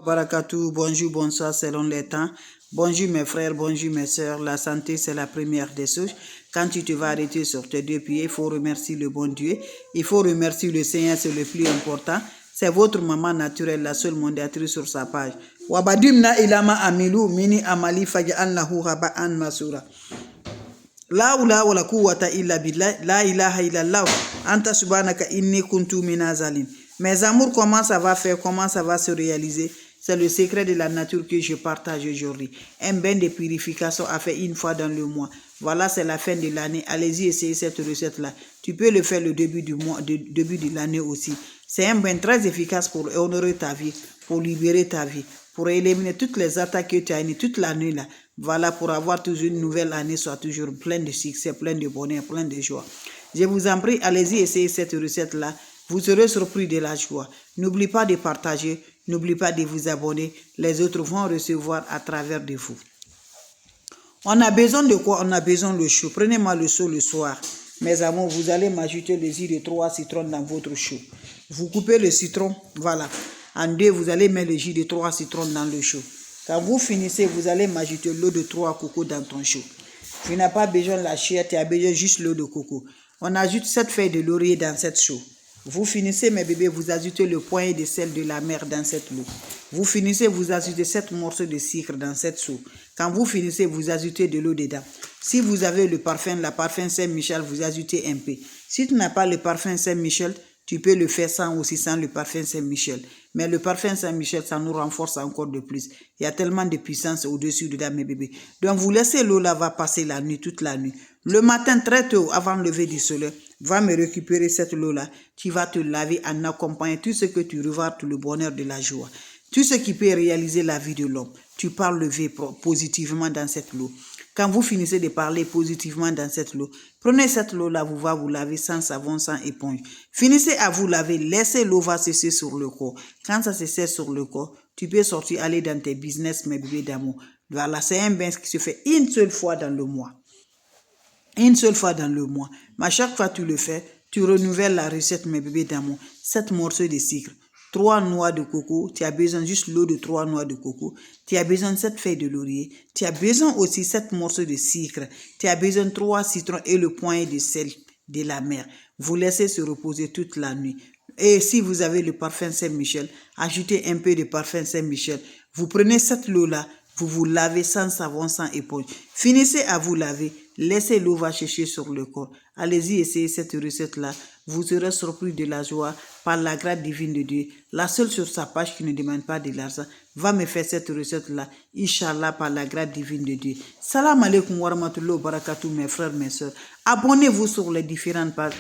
Barakatou, bonjour, bonsoir selon les temps. Bonjour mes frères, bonjour mes soeurs. La santé, c'est la première des choses. Quand tu te vas arrêter sur tes deux pieds, il faut remercier le bon Dieu. Il faut remercier le Seigneur, c'est le plus important. C'est votre maman naturelle, la seule modératrice sur sa page. Wabadimna ilama amilu mini amali faja'an lahu raba'an masura. La ula wala quwwata illa billah, la ilaha illallah, anta subhanaka inni kuntu minazalim. Mes amours, comment ça va faire, comment ça va se réaliser? C'est le secret de la nature que je partage aujourd'hui. Un bain de purification à faire une fois dans le mois. Voilà, c'est la fin de l'année. Allez-y, essayez cette recette-là. Tu peux le faire le début du mois, début de l'année aussi. C'est un bain très efficace pour honorer ta vie, pour libérer ta vie, pour éliminer toutes les attaques que tu as eues toute la nuit là. Voilà, pour avoir toujours une nouvelle année, soit toujours pleine de succès, pleine de bonheur, pleine de joie. Je vous en prie, allez-y, essayez cette recette-là. Vous serez surpris de la joie. N'oubliez pas de partager, n'oubliez pas de vous abonner. Les autres vont recevoir à travers de vous. On a besoin de quoi? On a besoin de chou. Prenez-moi le seau le soir. Mes amours, vous allez m'ajouter le jus de 3 citrons dans votre chou. Vous coupez le citron, voilà. En deux, vous allez mettre le jus de 3 citrons dans le chou. Quand vous finissez, vous allez m'ajouter l'eau de 3 cocos dans ton chou. Tu n'as pas besoin de la chair, tu as besoin juste l'eau de coco. On ajoute 7 feuilles de laurier dans cette chou. Vous finissez, mes bébés, vous ajoutez le poignet de sel de la mer dans cette eau. Vous finissez, vous ajoutez 7 morceaux de sucre dans cette soupe. Quand vous finissez, vous ajoutez de l'eau dedans. Si vous avez le parfum, la parfum Saint-Michel, vous ajoutez un peu. Si tu n'as pas le parfum Saint-Michel, tu peux le faire sans aussi, sans le parfum Saint-Michel. Mais le parfum Saint-Michel, ça nous renforce encore de plus. Il y a tellement de puissance au-dessus dedans, mes bébés. Donc, vous laissez l'eau là, va passer la nuit, toute la nuit. Le matin, très tôt, avant le lever du soleil, va me récupérer cette eau-là. Tu vas te laver en accompagnant tout ce que tu revois, tout le bonheur de la joie. Tout ce qui peut réaliser la vie de l'homme. Tu parles lever positivement dans cette eau. Quand vous finissez de parler positivement dans cette eau, prenez cette eau-là, vous va vous laver sans savon, sans éponge. Finissez à vous laver, laissez l'eau va sécher sur le corps. Quand ça se sèche sur le corps, tu peux sortir, aller dans tes business, mes bébés d'amour. Voilà, c'est un bain qui se fait une seule fois dans le mois. Une seule fois dans le mois. Mais à chaque fois que tu le fais, tu renouvelles la recette, mes bébés d'amour. 7 morceaux de sucre, 3 noix de coco. Tu as besoin juste l'eau de 3 noix de coco. Tu as besoin de 7 feuilles de laurier. Tu as besoin aussi 7 morceaux de sucre. Tu as besoin de 3 citrons et le poignet de sel de la mer. Vous laissez se reposer toute la nuit. Et si vous avez le parfum Saint-Michel, ajoutez un peu de parfum Saint-Michel. Vous prenez cette eau-là, vous vous lavez sans savon, sans éponge. Finissez à vous laver. Laissez l'eau va chercher sur le corps. Allez-y, essayez cette recette-là. Vous serez surpris de la joie par la grâce divine de Dieu. La seule sur sa page qui ne demande pas de l'argent va me faire cette recette-là. Inch'Allah, par la grâce divine de Dieu. Salam alaikum wa rahmatullahi wa barakatuh, mes frères, mes soeurs. Abonnez-vous sur les différentes pages.